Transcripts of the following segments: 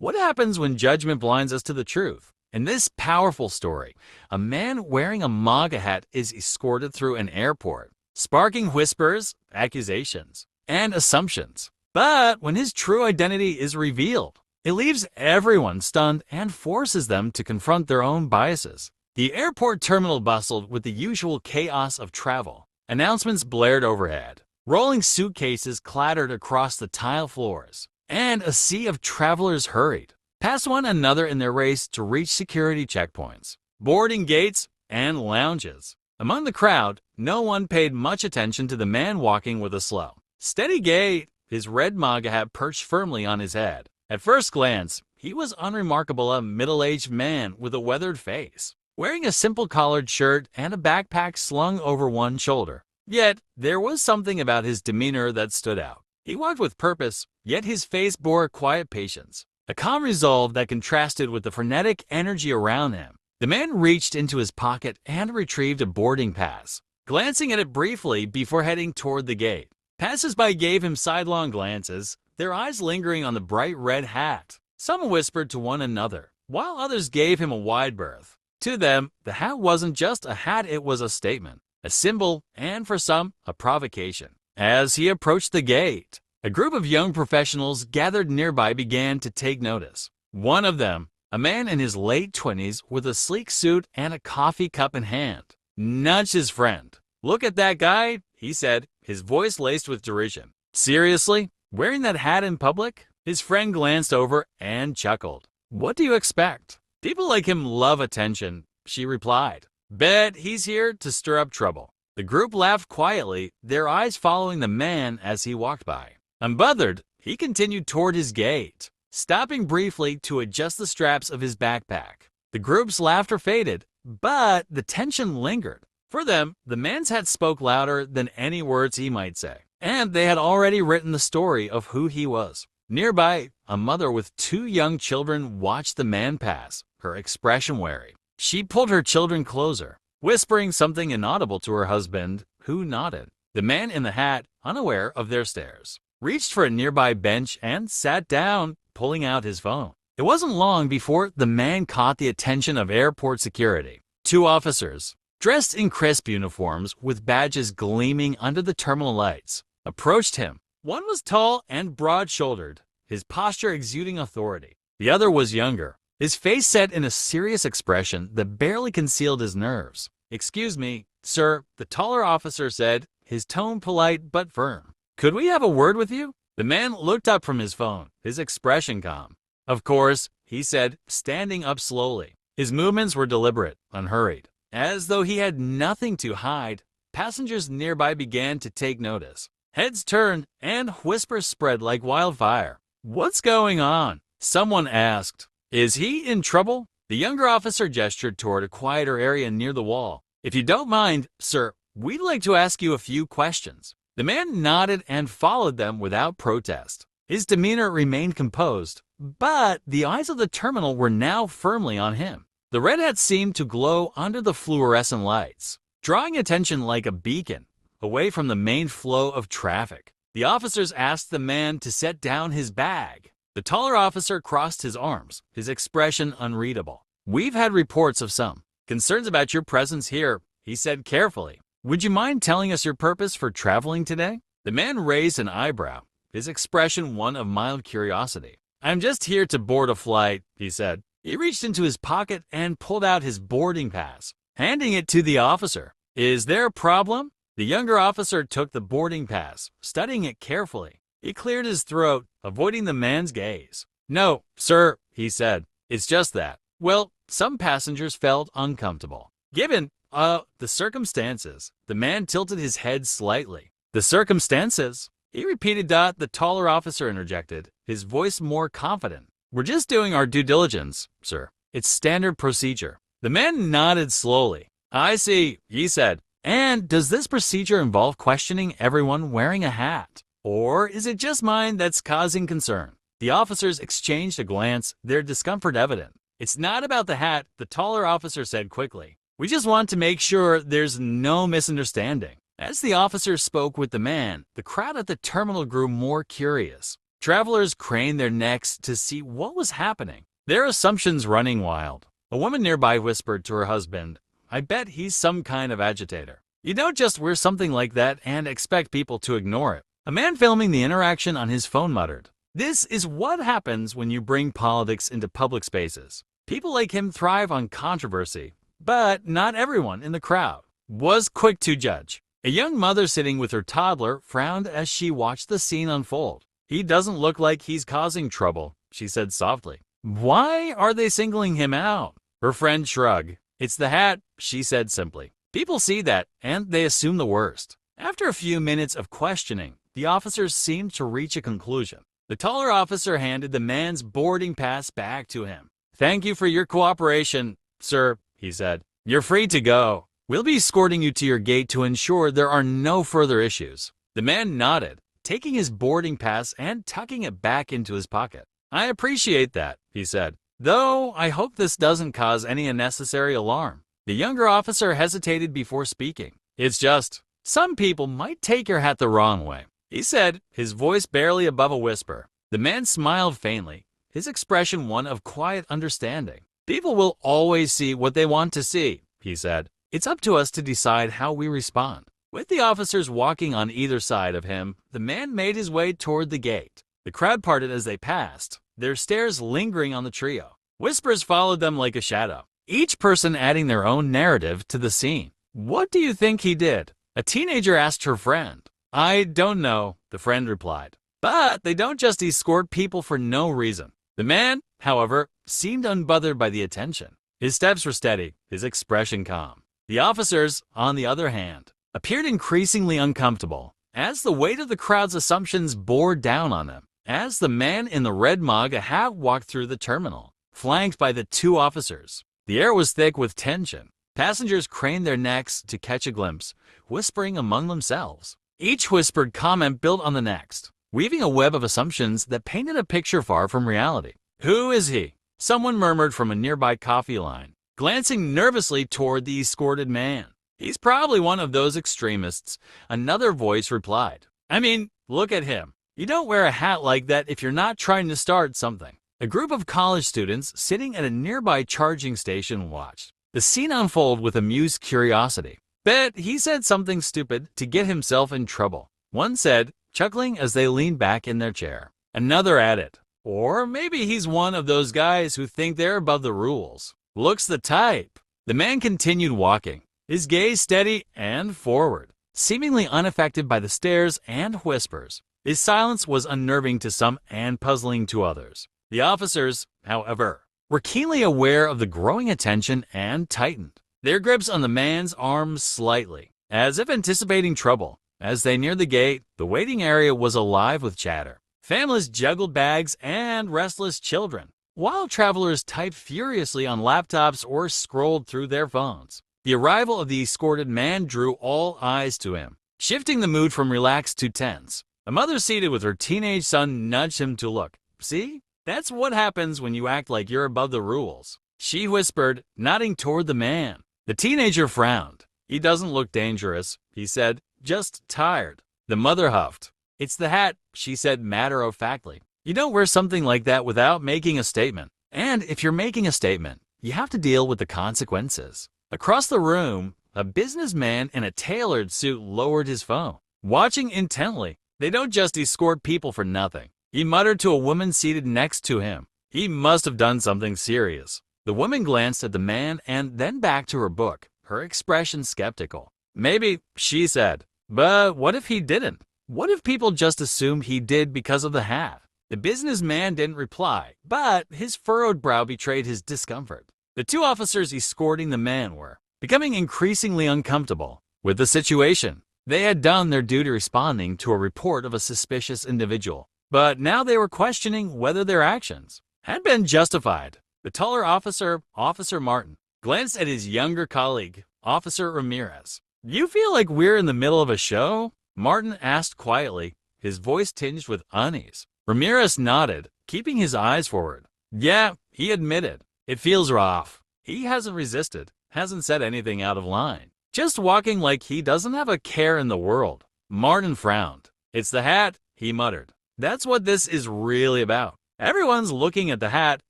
What happens when judgment blinds us to the truth? In this powerful story, a man wearing a MAGA hat is escorted through an airport, sparking whispers, accusations, and assumptions. But when his true identity is revealed, it leaves everyone stunned and forces them to confront their own biases. The airport terminal bustled with the usual chaos of travel. Announcements blared overhead. Rolling suitcases clattered across the tile floors, and a sea of travelers hurried past one another in their race to reach security checkpoints, boarding gates, and lounges. Among the crowd, no one paid much attention to the man walking with a slow, steady gait, his red MAGA hat perched firmly on his head. At first glance, he was unremarkable, a middle-aged man with a weathered face, wearing a simple collared shirt and a backpack slung over one shoulder. Yet, there was something about his demeanor that stood out. He walked with purpose, yet his face bore a quiet patience, a calm resolve that contrasted with the frenetic energy around him. The man reached into his pocket and retrieved a boarding pass, glancing at it briefly before heading toward the gate. Passers-by gave him sidelong glances, their eyes lingering on the bright red hat. Some whispered to one another, while others gave him a wide berth. To them, the hat wasn't just a hat, it was a statement, a symbol, and for some, a provocation. As he approached the gate, a group of young professionals gathered nearby began to take notice. One of them, a man in his late 20s with a sleek suit and a coffee cup in hand, nudged his friend. "Look at that guy," he said, his voice laced with derision. "Seriously? Wearing that hat in public?" His friend glanced over and chuckled. "What do you expect? People like him love attention," she replied. "Bet he's here to stir up trouble." The group laughed quietly, their eyes following the man as he walked by. Unbothered, he continued toward his gate, stopping briefly to adjust the straps of his backpack. The group's laughter faded, but the tension lingered. For them, the man's hat spoke louder than any words he might say, and they had already written the story of who he was. Nearby, a mother with 2 young children watched the man pass, her expression wary. She pulled her children closer, whispering something inaudible to her husband, who nodded. The man in the hat, unaware of their stares, reached for a nearby bench and sat down, pulling out his phone. It wasn't long before the man caught the attention of airport security. 2 officers, dressed in crisp uniforms with badges gleaming under the terminal lights, approached him. One was tall and broad-shouldered, his posture exuding authority. The other was younger, his face set in a serious expression that barely concealed his nerves. "Excuse me, sir," the taller officer said, his tone polite but firm. "Could we have a word with you?" The man looked up from his phone, his expression calm. "Of course," he said, standing up slowly. His movements were deliberate, unhurried. As though he had nothing to hide, passengers nearby began to take notice. Heads turned, and whispers spread like wildfire. "What's going on?" someone asked. "Is he in trouble?" The younger officer gestured toward a quieter area near the wall. "If you don't mind, sir, we'd like to ask you a few questions." The man nodded and followed them without protest. His demeanor remained composed, but the eyes of the terminal were now firmly on him. The red hat seemed to glow under the fluorescent lights, drawing attention like a beacon away from the main flow of traffic. The officers asked the man to set down his bag. The taller officer crossed his arms, his expression unreadable. "We've had reports of some concerns about your presence here," he said carefully. "Would you mind telling us your purpose for traveling today?" The man raised an eyebrow, his expression one of mild curiosity. "I'm just here to board a flight," he said. He reached into his pocket and pulled out his boarding pass, handing it to the officer. "Is there a problem?" The younger officer took the boarding pass, studying it carefully. He cleared his throat, avoiding the man's gaze. "No, sir," he said. "It's just that, well, some passengers felt uncomfortable. Given, the circumstances." The man tilted his head slightly. "The circumstances?" he repeated. The taller officer interjected, his voice more confident. "We're just doing our due diligence, sir. It's standard procedure." The man nodded slowly. "I see," he said. "And does this procedure involve questioning everyone wearing a hat? Or is it just mine that's causing concern?" The officers exchanged a glance, their discomfort evident. "It's not about the hat," the taller officer said quickly. "We just want to make sure there's no misunderstanding." As the officer spoke with the man, the crowd at the terminal grew more curious. Travelers craned their necks to see what was happening, their assumptions running wild. A woman nearby whispered to her husband, "I bet he's some kind of agitator. You don't just wear something like that and expect people to ignore it." A man filming the interaction on his phone muttered, "This is what happens when you bring politics into public spaces. People like him thrive on controversy, but not everyone in the crowd was quick to judge." A young mother sitting with her toddler frowned as she watched the scene unfold. "He doesn't look like he's causing trouble," she said softly. "Why are they singling him out?" Her friend shrugged. "It's the hat," she said simply. "People see that, and they assume the worst." After a few minutes of questioning, the officers seemed to reach a conclusion. The taller officer handed the man's boarding pass back to him. "Thank you for your cooperation, sir," he said. "You're free to go. We'll be escorting you to your gate to ensure there are no further issues." The man nodded, taking his boarding pass and tucking it back into his pocket. "I appreciate that," he said, "though I hope this doesn't cause any unnecessary alarm." The younger officer hesitated before speaking. "It's just, some people might take your hat the wrong way," he said, his voice barely above a whisper. The man smiled faintly, his expression one of quiet understanding. "People will always see what they want to see," he said. "It's up to us to decide how we respond." With the officers walking on either side of him, the man made his way toward the gate. The crowd parted as they passed, their stares lingering on the trio. Whispers followed them like a shadow, each person adding their own narrative to the scene. "What do you think he did?" a teenager asked her friend. "I don't know," the friend replied. "But they don't just escort people for no reason." The man, however, seemed unbothered by the attention. His steps were steady, his expression calm. The officers, on the other hand, appeared increasingly uncomfortable as the weight of the crowd's assumptions bore down on them. As the man in the red MAGA hat walked through the terminal, flanked by the two officers, the air was thick with tension. Passengers craned their necks to catch a glimpse, whispering among themselves. Each whispered comment built on the next, weaving a web of assumptions that painted a picture far from reality. "Who is he?" someone murmured from a nearby coffee line, glancing nervously toward the escorted man. "He's probably one of those extremists," another voice replied. "I mean, look at him. You don't wear a hat like that if you're not trying to start something." A group of college students sitting at a nearby charging station watched the scene unfold with amused curiosity. "Bet he said something stupid to get himself in trouble," one said, chuckling as they leaned back in their chair. Another added, "Or maybe he's one of those guys who think they're above the rules. Looks the type." The man continued walking, his gaze steady and forward, seemingly unaffected by the stares and whispers. His silence was unnerving to some and puzzling to others. The officers, however, were keenly aware of the growing attention and tightened their grips on the man's arms slightly, as if anticipating trouble. As they neared the gate, the waiting area was alive with chatter. Families juggled bags and restless children, while travelers typed furiously on laptops or scrolled through their phones. The arrival of the escorted man drew all eyes to him, shifting the mood from relaxed to tense. A mother seated with her teenage son nudged him to look. "See? That's what happens when you act like you're above the rules," she whispered, nodding toward the man. The teenager frowned. "He doesn't look dangerous," he said, "just tired." The mother huffed. "It's the hat," she said matter-of-factly. "You don't wear something like that without making a statement. And if you're making a statement, you have to deal with the consequences." Across the room, a businessman in a tailored suit lowered his phone, watching intently. "They don't just escort people for nothing," he muttered to a woman seated next to him. "He must have done something serious." The woman glanced at the man and then back to her book, her expression skeptical. "Maybe," she said, "but what if he didn't? What if people just assumed he did because of the hat?" The businessman didn't reply, but his furrowed brow betrayed his discomfort. The two officers escorting the man were becoming increasingly uncomfortable with the situation. They had done their duty responding to a report of a suspicious individual, but now they were questioning whether their actions had been justified. The taller officer, Officer Martin, glanced at his younger colleague, Officer Ramirez. "You feel like we're in the middle of a show?" Martin asked quietly, his voice tinged with unease. Ramirez nodded, keeping his eyes forward. "Yeah," he admitted. "It feels rough." He hasn't resisted, hasn't said anything out of line. Just walking like he doesn't have a care in the world. Martin frowned. "It's the hat," he muttered. That's what this is really about. Everyone's looking at the hat,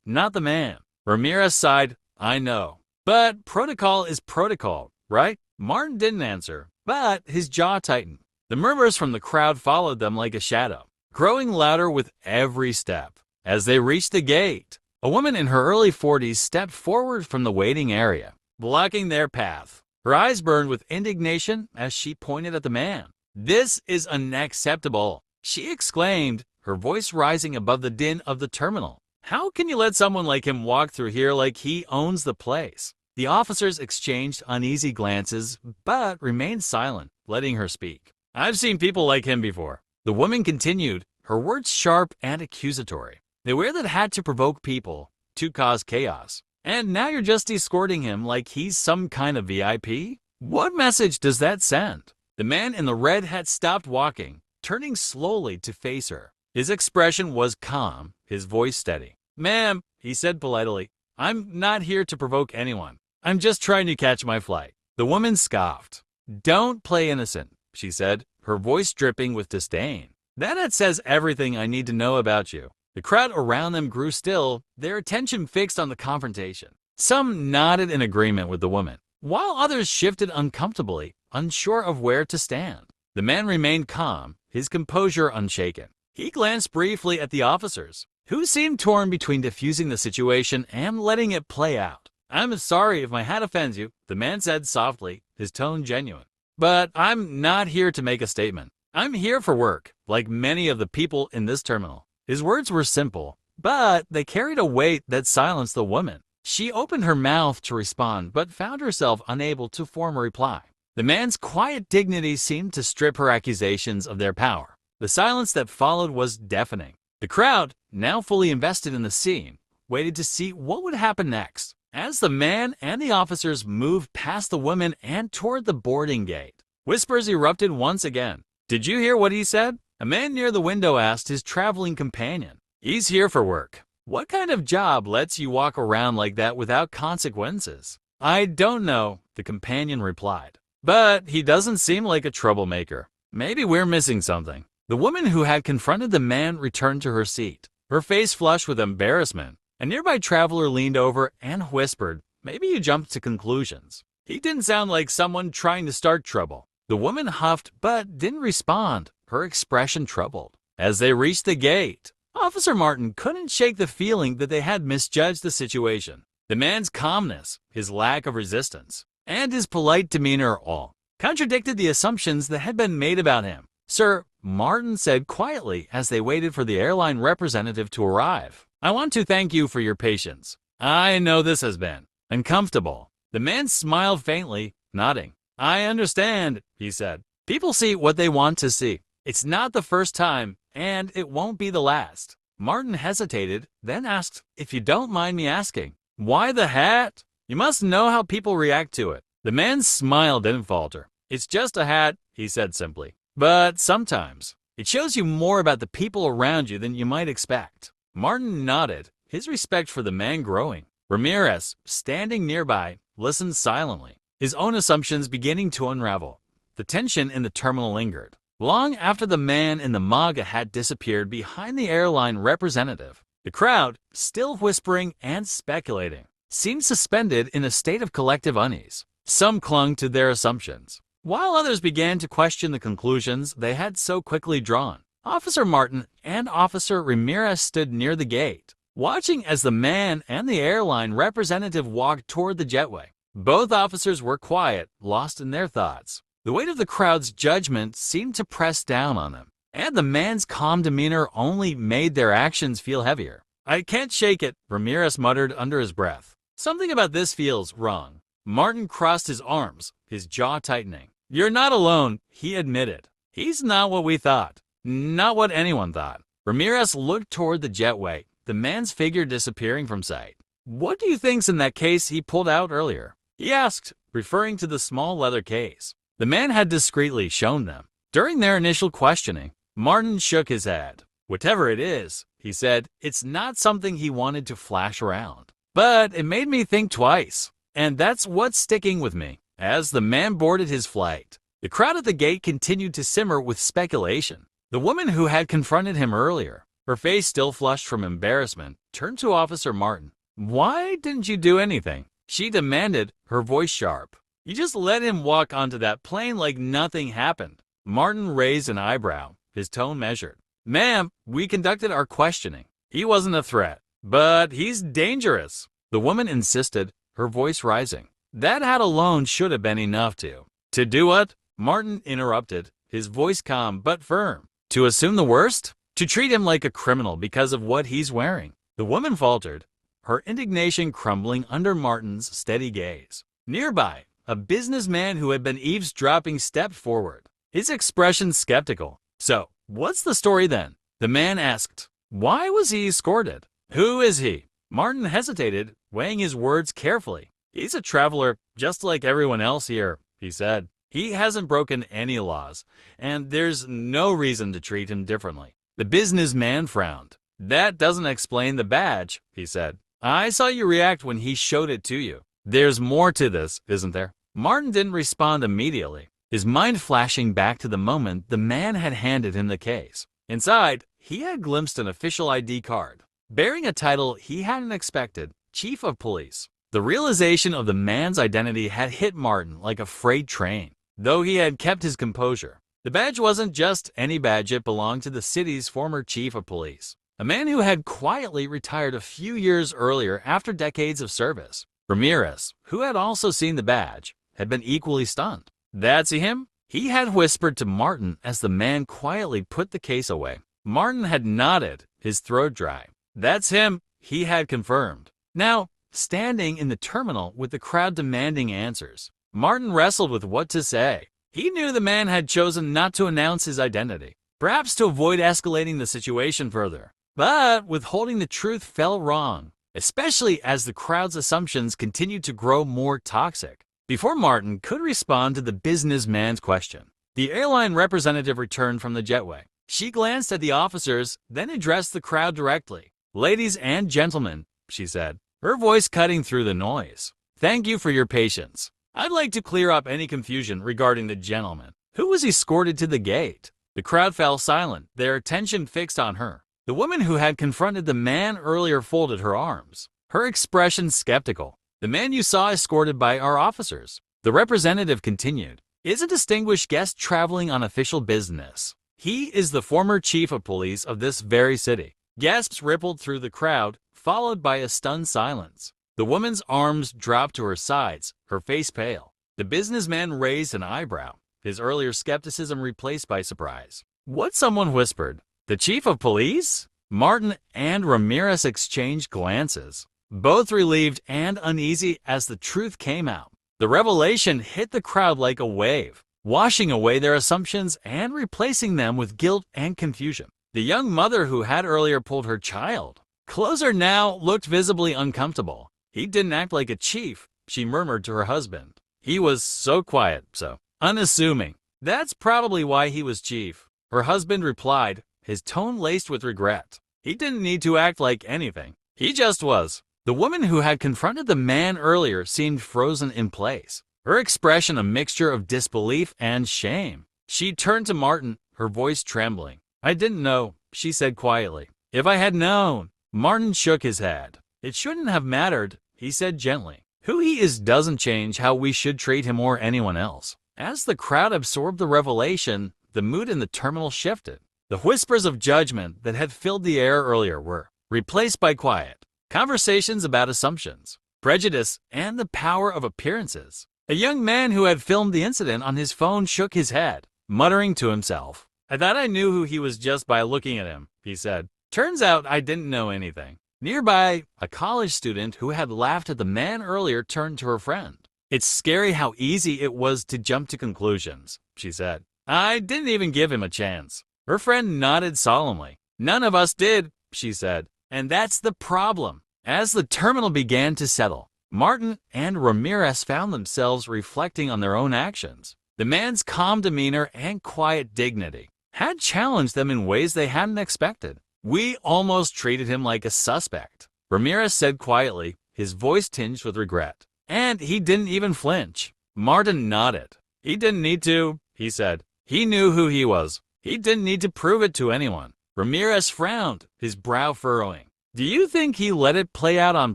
not the man. Ramirez sighed, I know. But protocol is protocol, right? Martin didn't answer, but his jaw tightened. The murmurs from the crowd followed them like a shadow, growing louder with every step. As they reached the gate, a woman in her early 40s stepped forward from the waiting area, blocking their path. Her eyes burned with indignation as she pointed at the man. This is unacceptable, she exclaimed, her voice rising above the din of the terminal. How can you let someone like him walk through here like he owns the place? The officers exchanged uneasy glances, but remained silent, letting her speak. I've seen people like him before. The woman continued, her words sharp and accusatory. They wear that hat to provoke people, to cause chaos. And now you're just escorting him like he's some kind of VIP? What message does that send? The man in the red hat stopped walking, turning slowly to face her. His expression was calm, his voice steady. Ma'am, he said politely, I'm not here to provoke anyone. I'm just trying to catch my flight. The woman scoffed. Don't play innocent, she said, her voice dripping with disdain. That says everything I need to know about you. The crowd around them grew still, their attention fixed on the confrontation. Some nodded in agreement with the woman, while others shifted uncomfortably, unsure of where to stand. The man remained calm, his composure unshaken. He glanced briefly at the officers, who seemed torn between diffusing the situation and letting it play out. I'm sorry if my hat offends you, the man said softly, his tone genuine. But I'm not here to make a statement. I'm here for work, like many of the people in this terminal. His words were simple, but they carried a weight that silenced the woman. She opened her mouth to respond, but found herself unable to form a reply. The man's quiet dignity seemed to strip her accusations of their power. The silence that followed was deafening. The crowd, now fully invested in the scene, waited to see what would happen next. As the man and the officers moved past the woman and toward the boarding gate, whispers erupted once again. Did you hear what he said? A man near the window asked his traveling companion. He's here for work. What kind of job lets you walk around like that without consequences? I don't know, the companion replied. But he doesn't seem like a troublemaker. Maybe we're missing something. The woman who had confronted the man returned to her seat, her face flushed with embarrassment. A nearby traveler leaned over and whispered, maybe you jumped to conclusions. He didn't sound like someone trying to start trouble. The woman huffed but didn't respond, her expression troubled. As they reached the gate, Officer Martin couldn't shake the feeling that they had misjudged the situation. The man's calmness, his lack of resistance, and his polite demeanor all contradicted the assumptions that had been made about him. Sir, Martin said quietly as they waited for the airline representative to arrive. I want to thank you for your patience. I know this has been uncomfortable. The man smiled faintly, nodding. I understand, he said. People see what they want to see. It's not the first time, and it won't be the last. Martin hesitated, then asked, if you don't mind me asking, why the hat? You must know how people react to it. The man's smile didn't falter. It's just a hat, he said simply. But sometimes, it shows you more about the people around you than you might expect. Martin nodded, his respect for the man growing. Ramirez, standing nearby, listened silently, his own assumptions beginning to unravel. The tension in the terminal lingered. Long after the man in the MAGA hat disappeared behind the airline representative, the crowd, still whispering and speculating, seemed suspended in a state of collective unease. Some clung to their assumptions, while others began to question the conclusions they had so quickly drawn. Officer Martin and Officer Ramirez stood near the gate, watching as the man and the airline representative walked toward the jetway. Both officers were quiet, lost in their thoughts. The weight of the crowd's judgment seemed to press down on them, and the man's calm demeanor only made their actions feel heavier. I can't shake it, Ramirez muttered under his breath. Something about this feels wrong. Martin crossed his arms, his jaw tightening. You're not alone, he admitted. He's not what we thought. Not what anyone thought. Ramirez looked toward the jetway, the man's figure disappearing from sight. What do you think's in that case he pulled out earlier? He asked, referring to the small leather case. The man had discreetly shown them. During their initial questioning, Martin shook his head. Whatever it is, he said, it's not something he wanted to flash around. But it made me think twice, and that's what's sticking with me. As the man boarded his flight, the crowd at the gate continued to simmer with speculation. The woman who had confronted him earlier, her face still flushed from embarrassment, turned to Officer Martin. "Why didn't you do anything?" she demanded, her voice sharp. "You just let him walk onto that plane like nothing happened." Martin raised an eyebrow, his tone measured. "Ma'am, we conducted our questioning. He wasn't a threat, but he's dangerous." The woman insisted, her voice rising. That alone should have been enough to. "To do what?" Martin interrupted, his voice calm but firm. "To assume the worst? To treat him like a criminal because of what he's wearing." The woman faltered, her indignation crumbling under Martin's steady gaze. Nearby, a businessman who had been eavesdropping stepped forward, his expression skeptical. "So, what's the story then?" the man asked. "Why was he escorted? Who is he?" Martin hesitated, weighing his words carefully. "He's a traveler, just like everyone else here," he said. "He hasn't broken any laws, and there's no reason to treat him differently." The businessman frowned. "That doesn't explain the badge," he said. "I saw you react when he showed it to you. There's more to this, isn't there?" Martin didn't respond immediately, his mind flashing back to the moment the man had handed him the case. Inside, he had glimpsed an official ID card, bearing a title he hadn't expected, Chief of Police. The realization of the man's identity had hit Martin like a freight train, though he had kept his composure. The badge wasn't just any badge, it belonged to the city's former chief of police, a man who had quietly retired a few years earlier after decades of service. Ramirez, who had also seen the badge, had been equally stunned. "That's him?" he had whispered to Martin as the man quietly put the case away. Martin had nodded, his throat dry. "That's him," he had confirmed. Now, standing in the terminal with the crowd demanding answers, Martin wrestled with what to say. He knew the man had chosen not to announce his identity, perhaps to avoid escalating the situation further. But withholding the truth felt wrong, especially as the crowd's assumptions continued to grow more toxic. Before Martin could respond to the businessman's question, the airline representative returned from the jetway. She glanced at the officers, then addressed the crowd directly. "Ladies and gentlemen," she said, her voice cutting through the noise, "thank you for your patience. I'd like to clear up any confusion regarding the gentleman who was escorted to the gate." The crowd fell silent, their attention fixed on her. The woman who had confronted the man earlier folded her arms, her expression skeptical. "The man you saw escorted by our officers," the representative continued, "is a distinguished guest traveling on official business. He is the former chief of police of this very city." Gasps rippled through the crowd, followed by a stunned silence. The woman's arms dropped to her sides, her face pale. The businessman raised an eyebrow, his earlier skepticism replaced by surprise. "What?" someone whispered. "The chief of police?" Martin and Ramirez exchanged glances, both relieved and uneasy as the truth came out. The revelation hit the crowd like a wave, washing away their assumptions and replacing them with guilt and confusion. The young mother who had earlier pulled her child closer now looked visibly uncomfortable. "He didn't act like a chief," she murmured to her husband. "He was so quiet, so unassuming. That's probably why he was chief," her husband replied, his tone laced with regret. "He didn't need to act like anything. He just was." The woman who had confronted the man earlier seemed frozen in place, her expression a mixture of disbelief and shame. She turned to Martin, her voice trembling. "I didn't know," she said quietly. "If I had known." Martin shook his head. "It shouldn't have mattered," he said gently. "Who he is doesn't change how we should treat him or anyone else." As the crowd absorbed the revelation, the mood in the terminal shifted. The whispers of judgment that had filled the air earlier were replaced by quiet conversations about assumptions, prejudice, and the power of appearances. A young man who had filmed the incident on his phone shook his head, muttering to himself. "I thought I knew who he was just by looking at him," he said. "Turns out I didn't know anything." Nearby, a college student who had laughed at the man earlier turned to her friend. "It's scary how easy it was to jump to conclusions," she said. "I didn't even give him a chance." Her friend nodded solemnly. "None of us did," she said. "And that's the problem." As the terminal began to settle, Martin and Ramirez found themselves reflecting on their own actions. The man's calm demeanor and quiet dignity had challenged them in ways they hadn't expected. "We almost treated him like a suspect," Ramirez said quietly, his voice tinged with regret. "And he didn't even flinch." Martin nodded. "He didn't need to," he said. "He knew who he was. He didn't need to prove it to anyone. Ramirez frowned, his brow furrowing. Do you think he let it play out on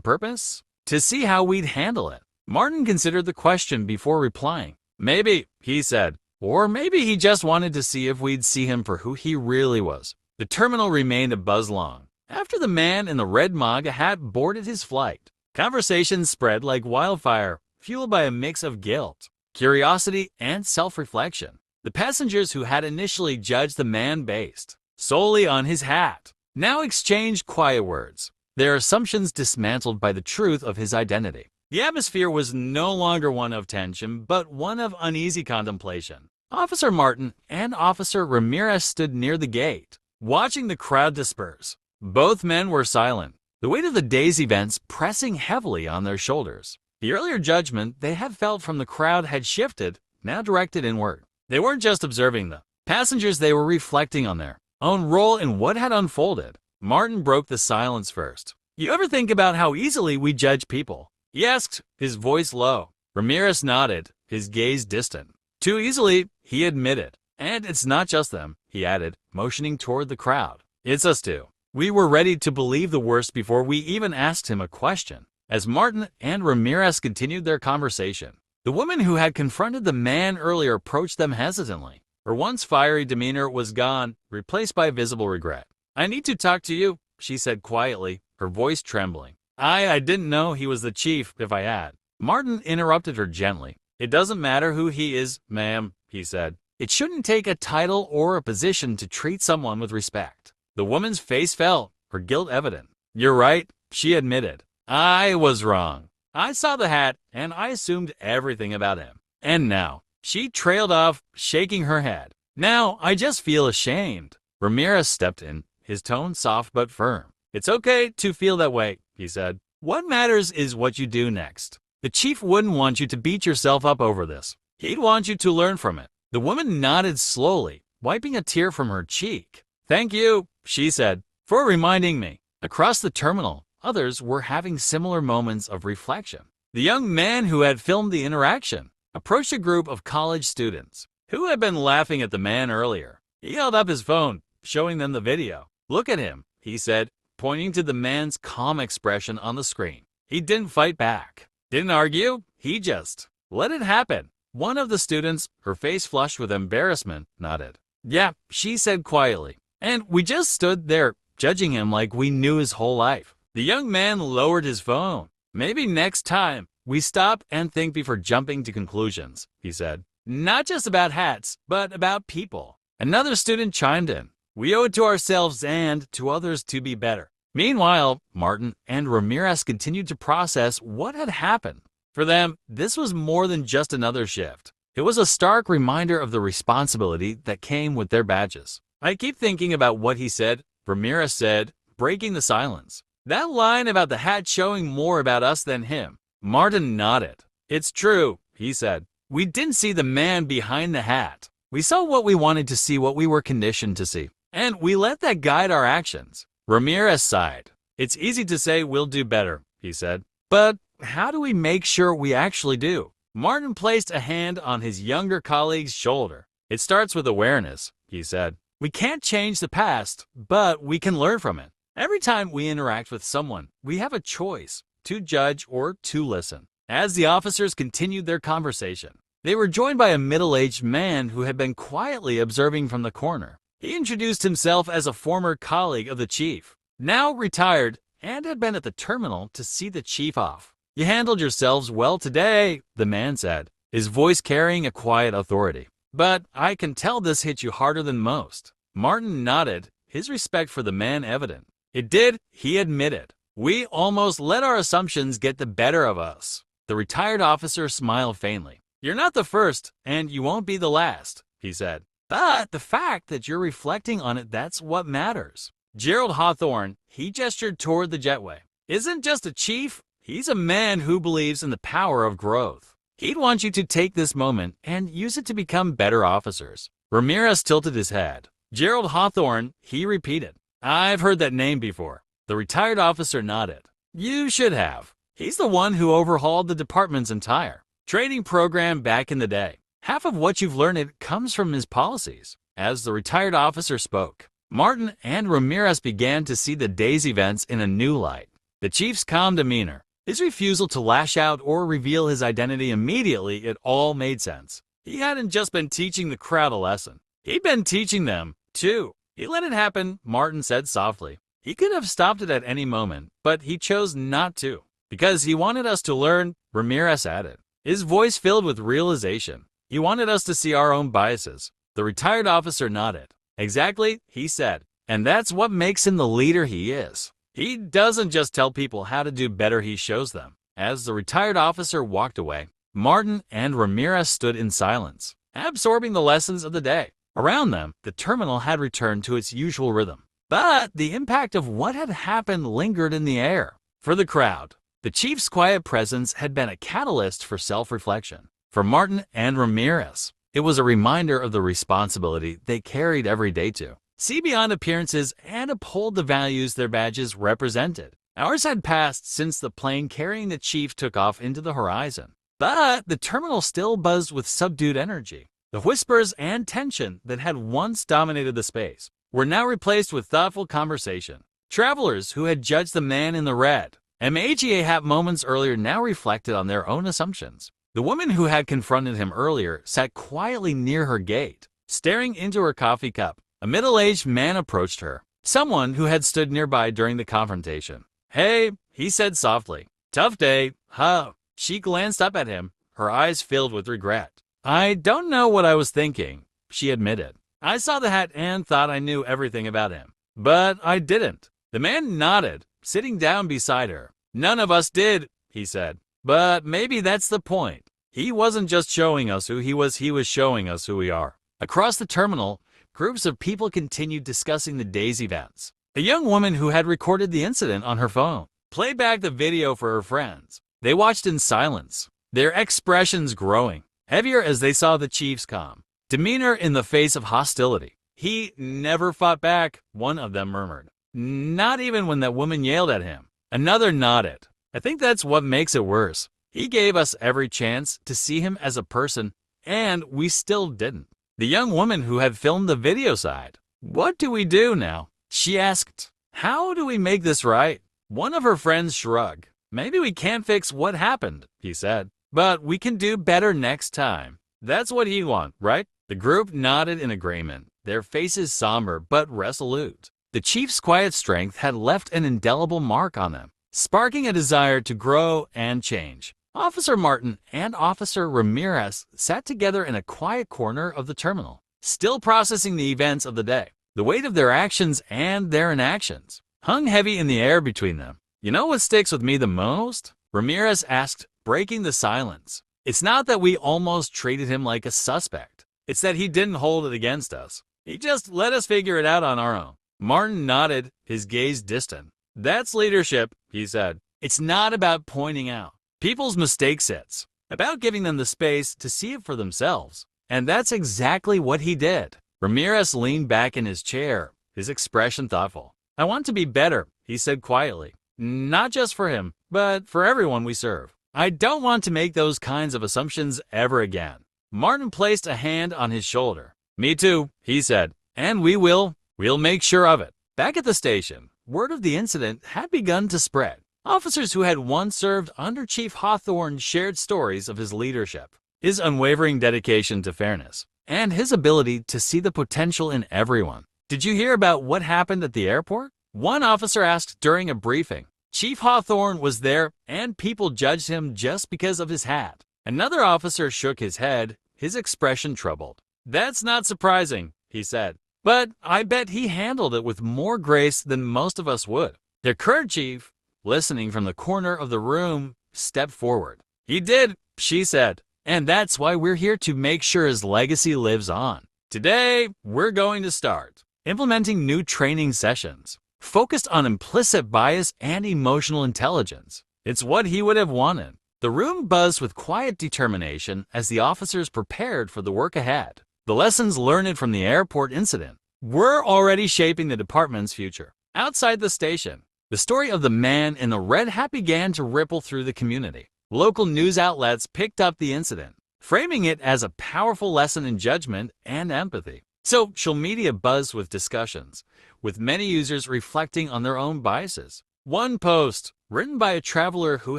purpose? To see how we'd handle it. Martin considered the question before replying. Maybe, he said. Or maybe he just wanted to see if we'd see him for who he really was. The terminal remained a buzz long. After the man in the red MAGA hat boarded his flight, conversations spread like wildfire, fueled by a mix of guilt, curiosity, and self-reflection. The passengers who had initially judged the man based solely on his hat now exchanged quiet words, their assumptions dismantled by the truth of his identity. The atmosphere was no longer one of tension, but one of uneasy contemplation. Officer Martin and Officer Ramirez stood near the gate, watching the crowd disperse. Both men were silent, the weight of the day's events pressing heavily on their shoulders. The earlier judgment they had felt from the crowd had shifted, now directed inward. They weren't just observing the passengers, they were reflecting on their own role in what had unfolded. Martin broke the silence first. You ever think about how easily we judge people? He asked, his voice low. Ramirez nodded, his gaze distant. Too easily, he admitted. And it's not just them, he added, motioning toward the crowd. It's us too. We were ready to believe the worst before we even asked him a question. As Martin and Ramirez continued their conversation, the woman who had confronted the man earlier approached them hesitantly. Her once fiery demeanor was gone, replaced by visible regret. I need to talk to you, she said quietly, her voice trembling. I didn't know he was the chief, if I had. Martin interrupted her gently. It doesn't matter who he is, ma'am, he said. It shouldn't take a title or a position to treat someone with respect. The woman's face fell, her guilt evident. You're right, she admitted. I was wrong. I saw the hat, and I assumed everything about him. And now, she trailed off, shaking her head. Now, I just feel ashamed. Ramirez stepped in, his tone soft but firm. It's okay to feel that way, he said. What matters is what you do next. The chief wouldn't want you to beat yourself up over this. He'd want you to learn from it. The woman nodded slowly, wiping a tear from her cheek. Thank you, she said, for reminding me. Across the terminal, others were having similar moments of reflection. The young man who had filmed the interaction approached a group of college students who had been laughing at the man earlier. He held up his phone, showing them the video. Look at him, he said, pointing to the man's calm expression on the screen. He didn't fight back, didn't argue, he just let it happen. One of the students, her face flushed with embarrassment, nodded. Yeah, she said quietly. And we just stood there, judging him like we knew his whole life. The young man lowered his phone. Maybe next time, we stop and think before jumping to conclusions, he said. Not just about hats, but about people. Another student chimed in. We owe it to ourselves and to others to be better. Meanwhile, Martin and Ramirez continued to process what had happened. For them, this was more than just another shift. It was a stark reminder of the responsibility that came with their badges. I keep thinking about what he said, Ramirez said, breaking the silence. That line about the hat showing more about us than him. Martin nodded. It's true, he said. We didn't see the man behind the hat. We saw what we wanted to see, what we were conditioned to see. And we let that guide our actions. Ramirez sighed. It's easy to say we'll do better, he said. But how do we make sure we actually do? Martin placed a hand on his younger colleague's shoulder. It starts with awareness, he said. We can't change the past, but we can learn from it. Every time we interact with someone, we have a choice to judge or to listen. As the officers continued their conversation, they were joined by a middle-aged man who had been quietly observing from the corner. He introduced himself as a former colleague of the chief, now retired, and had been at the terminal to see the chief off. You handled yourselves well today, the man said, his voice carrying a quiet authority. But I can tell this hit you harder than most. Martin nodded, his respect for the man evident. It did, he admitted. We almost let our assumptions get the better of us. The retired officer smiled faintly. You're not the first, and you won't be the last, he said. But the fact that you're reflecting on it, that's what matters. Gerald Hawthorne, he gestured toward the jetway, isn't just a chief, he's a man who believes in the power of growth. He'd want you to take this moment and use it to become better officers. Ramirez tilted his head. Gerald Hawthorne, he repeated. I've heard that name before. The retired officer nodded. You should have. He's the one who overhauled the department's entire training program back in the day. Half of what you've learned comes from his policies. As the retired officer spoke, Martin and Ramirez began to see the day's events in a new light. The chief's calm demeanor, his refusal to lash out or reveal his identity immediately, it all made sense. He hadn't just been teaching the crowd a lesson. He'd been teaching them, too. He let it happen, Martin said softly. He could have stopped it at any moment, but he chose not to. Because he wanted us to learn, Ramirez added, his voice filled with realization. He wanted us to see our own biases. The retired officer nodded. Exactly, he said. And that's what makes him the leader he is. He doesn't just tell people how to do better, he shows them. As the retired officer walked away, Martin and Ramirez stood in silence, absorbing the lessons of the day. Around them, the terminal had returned to its usual rhythm. But the impact of what had happened lingered in the air. For the crowd, the chief's quiet presence had been a catalyst for self-reflection. For Martin and Ramirez, it was a reminder of the responsibility they carried every day to see beyond appearances and uphold the values their badges represented. Hours had passed since the plane carrying the chief took off into the horizon, but the terminal still buzzed with subdued energy. The whispers and tension that had once dominated the space were now replaced with thoughtful conversation. Travelers who had judged the man in the red MAGA hat moments earlier now reflected on their own assumptions. The woman who had confronted him earlier sat quietly near her gate, staring into her coffee cup. A middle-aged man approached her, someone who had stood nearby during the confrontation. "Hey," he said softly. "Tough day, huh?" She glanced up at him, her eyes filled with regret. "I don't know what I was thinking," she admitted. "I saw the hat and thought I knew everything about him. But I didn't." The man nodded, sitting down beside her. "None of us did," he said. "But maybe that's the point. He wasn't just showing us who he was showing us who we are." Across the terminal, groups of people continued discussing the day's events. A young woman who had recorded the incident on her phone played back the video for her friends. They watched in silence, their expressions growing heavier as they saw the chief's calm demeanor in the face of hostility. "He never fought back," one of them murmured. "Not even when that woman yelled at him." Another nodded. "I think that's what makes it worse. He gave us every chance to see him as a person, and we still didn't." The young woman who had filmed the video sighed. "What do we do now?" she asked. "How do we make this right?" One of her friends shrugged. "Maybe we can't fix what happened," he said, "but we can do better next time." That's what he wants, right? The group nodded in agreement, their faces somber but resolute. The chief's quiet strength had left an indelible mark on them, sparking a desire to grow and change. Officer Martin and Officer Ramirez sat together in a quiet corner of the terminal, still processing the events of the day. The weight of their actions and their inactions hung heavy in the air between them. "You know what sticks with me the most?" Ramirez asked, breaking the silence. "It's not that we almost treated him like a suspect. It's that he didn't hold it against us. He just let us figure it out on our own." Martin nodded, his gaze distant. "That's leadership," he said. "It's not about pointing out people's mistakes, it's about giving them the space to see it for themselves." And that's exactly what he did. Ramirez leaned back in his chair, his expression thoughtful. "I want to be better," he said quietly. "Not just for him, but for everyone we serve. I don't want to make those kinds of assumptions ever again." Martin placed a hand on his shoulder. "Me too," he said. "And we'll make sure of it." Back at the station, word of the incident had begun to spread. Officers who had once served under Chief Hawthorne shared stories of his leadership, his unwavering dedication to fairness, and his ability to see the potential in everyone. "Did you hear about what happened at the airport?" one officer asked during a briefing. "Chief Hawthorne was there, and people judged him just because of his hat." Another officer shook his head, his expression troubled. "That's not surprising," he said. "But I bet he handled it with more grace than most of us would." Their current chief, listening from the corner of the room, stepped forward. "He did," she said, "and that's why we're here to make sure his legacy lives on. Today, we're going to start implementing new training sessions focused on implicit bias and emotional intelligence." It's what he would have wanted. The room buzzed with quiet determination as the officers prepared for the work ahead. The lessons learned from the airport incident were already shaping the department's future. Outside the station, the story of the man in the red hat began to ripple through the community. Local news outlets picked up the incident, framing it as a powerful lesson in judgment and empathy. Social media buzzed with discussions, with many users reflecting on their own biases. One post, written by a traveler who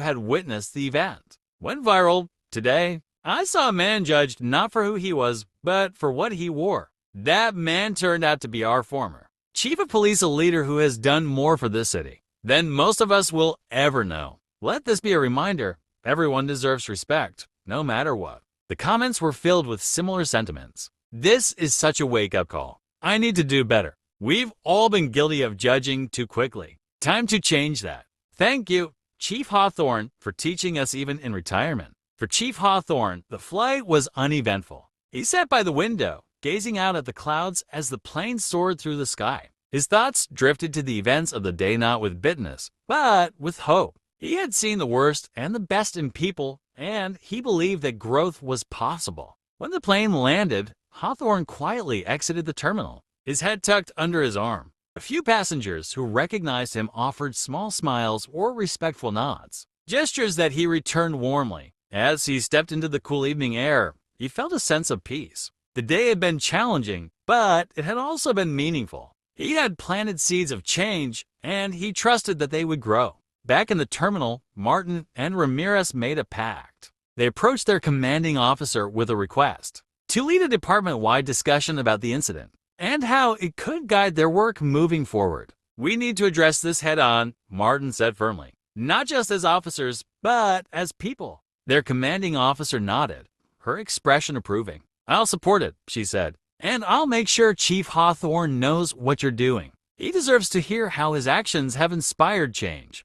had witnessed the event, went viral. Today, I saw a man judged not for who he was, but for what he wore. That man turned out to be our former chief of police, a leader who has done more for this city than most of us will ever know. Let this be a reminder, everyone deserves respect, no matter what. The comments were filled with similar sentiments. This is such a wake-up call. I need to do better. We've all been guilty of judging too quickly. Time to change that. Thank you, Chief Hawthorne, for teaching us even in retirement. For Chief Hawthorne, the flight was uneventful. He sat by the window, gazing out at the clouds as the plane soared through the sky. His thoughts drifted to the events of the day, not with bitterness, but with hope. He had seen the worst and the best in people, and he believed that growth was possible. When the plane landed, Hawthorne quietly exited the terminal, his head tucked under his arm. A few passengers who recognized him offered small smiles or respectful nods, gestures that he returned warmly. As he stepped into the cool evening air, he felt a sense of peace. The day had been challenging, but it had also been meaningful. He had planted seeds of change, and he trusted that they would grow. Back in the terminal, Martin and Ramirez made a pact. They approached their commanding officer with a request to lead a department-wide discussion about the incident and how it could guide their work moving forward. We need to address this head-on, Martin said firmly, not just as officers, but as people. Their commanding officer nodded, her expression approving. I'll support it, she said, and I'll make sure Chief Hawthorne knows what you're doing. He deserves to hear how his actions have inspired change.